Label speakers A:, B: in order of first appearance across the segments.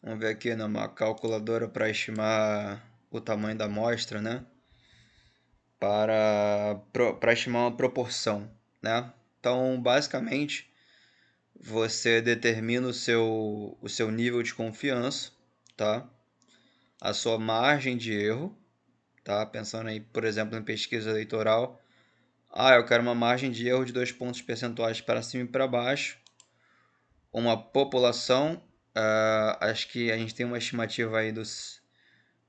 A: Vamos ver aqui numa calculadora para estimar o tamanho da amostra, né? Para estimar uma proporção, né? Então, basicamente, você determina o seu nível de confiança, tá? A sua margem de erro, tá? Pensando aí, por exemplo, em pesquisa eleitoral. Eu quero uma margem de erro de 2 pontos percentuais para cima e para baixo. Uma população, acho que a gente tem uma estimativa aí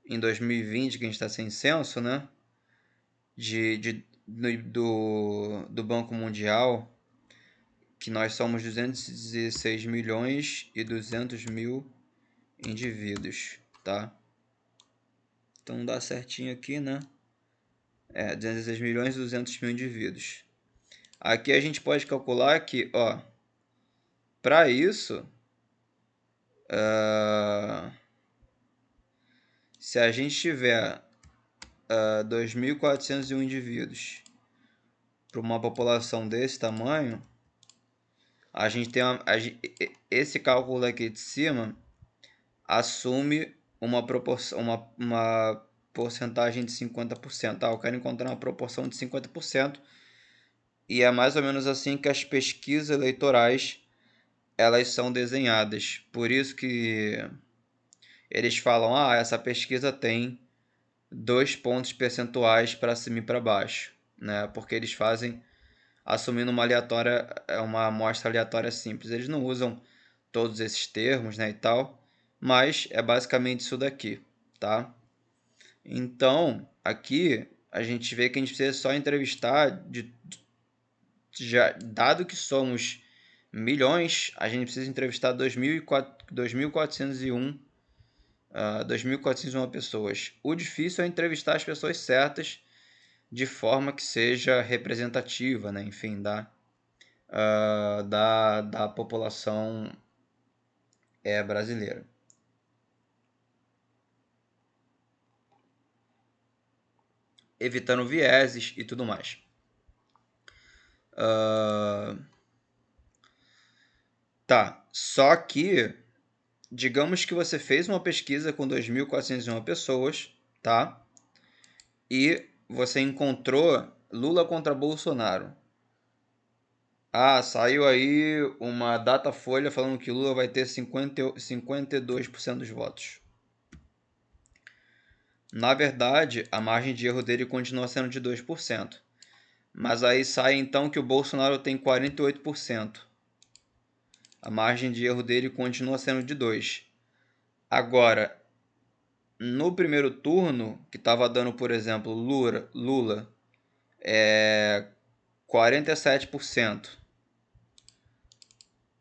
A: em 2020, que a gente está sem censo, né? Do Banco Mundial, que nós somos 216 milhões e 200 mil indivíduos, tá? Então dá certinho aqui, né? 216 milhões e 200 mil indivíduos. Aqui a gente pode calcular que, ó, para isso, se a gente tiver 2.401 indivíduos para uma população desse tamanho, a gente tem esse cálculo aqui de cima assume uma proporção, uma porcentagem de 50%. Eu quero encontrar uma proporção de 50%, e é mais ou menos assim que as pesquisas eleitorais elas são desenhadas. Por isso que eles falam, essa pesquisa tem 2 pontos percentuais para cima e para baixo, né? Porque eles fazem assumindo uma amostra aleatória simples. Eles não usam todos esses termos, né, e tal, mas é basicamente isso daqui, tá? Então, aqui a gente vê que a gente precisa só entrevistar dado que somos milhões, a gente precisa entrevistar 2.401 pessoas. O difícil é entrevistar as pessoas certas de forma que seja representativa, né? Enfim, da população brasileira. Evitando vieses e tudo mais. Tá, só que digamos que você fez uma pesquisa com 2.401 pessoas, tá? E você encontrou Lula contra Bolsonaro. Saiu aí uma Datafolha falando que Lula vai ter 52% dos votos. Na verdade, a margem de erro dele continua sendo de 2%. Mas aí sai então que o Bolsonaro tem 48%. A margem de erro dele continua sendo de 2%. Agora, no primeiro turno, que estava dando, por exemplo, Lula 47%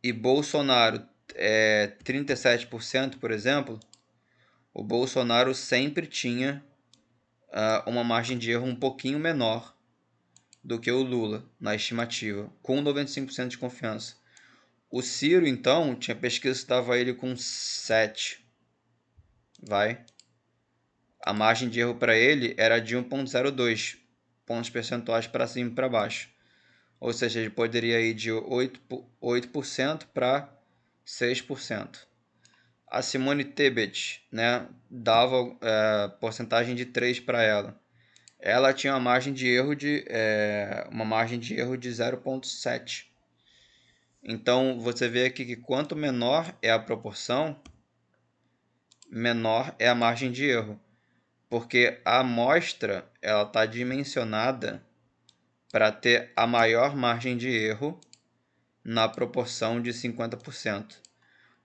A: e Bolsonaro 37%, por exemplo, o Bolsonaro sempre tinha uma margem de erro um pouquinho menor do que o Lula na estimativa, com 95% de confiança. O Ciro, então, tinha pesquisa que estava ele com 7. A margem de erro para ele era de 1,02 pontos percentuais para cima e para baixo. Ou seja, ele poderia ir de 8% para 6%. A Simone Tebet, né, dava porcentagem de 3 para ela. Ela tinha uma margem de erro de 0,7. Então você vê aqui que quanto menor é a proporção, menor é a margem de erro, porque a amostra ela está dimensionada para ter a maior margem de erro na proporção de 50%.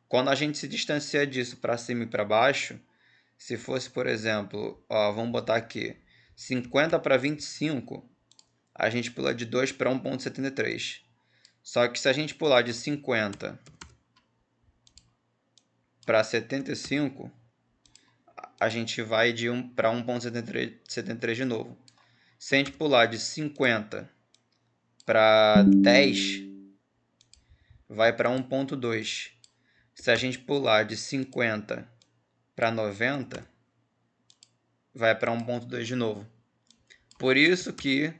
A: Quando a gente se distancia disso para cima e para baixo, se fosse, por exemplo, vamos botar aqui 50 para 25, a gente pula de 2 para 1,73. Só que se a gente pular de 50 para 75, a gente vai de 1 para 1,73 de novo. Se a gente pular de 50 para 10, vai para 1,2. Se a gente pular de 50 para 90, vai para 1,2 de novo. Por isso que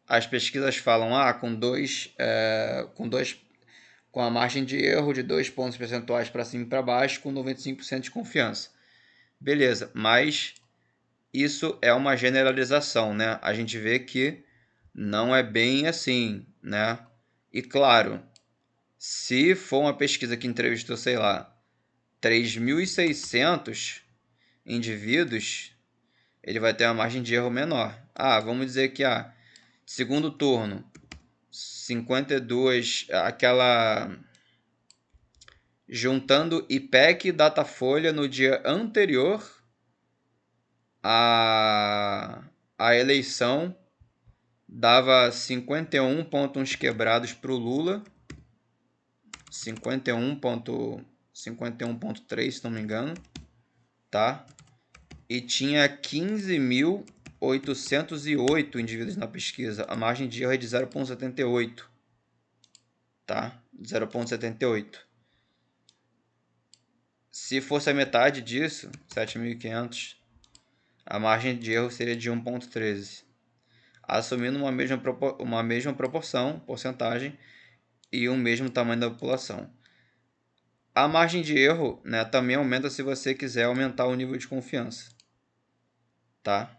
A: as pesquisas falam com dois com a margem de erro de 2 pontos percentuais para cima e para baixo, com 95% de confiança. Beleza, mas isso é uma generalização, né? A gente vê que não é bem assim, né? E claro, se for uma pesquisa que entrevistou, sei lá, 3.600 indivíduos, ele vai ter uma margem de erro menor. Vamos dizer que segundo turno, 52, aquela juntando IPEC e Datafolha no dia anterior à eleição, dava 51 pontos quebrados para o Lula, 51.3, se não me engano, tá? E tinha 15.808 indivíduos na pesquisa. A margem de erro é de 0,78, tá? 0,78. Se fosse a metade disso, 7.500, a margem de erro seria de 1,13. Assumindo uma mesma proporção, porcentagem, e o mesmo tamanho da população. A margem de erro, né, também aumenta se você quiser aumentar o nível de confiança, tá?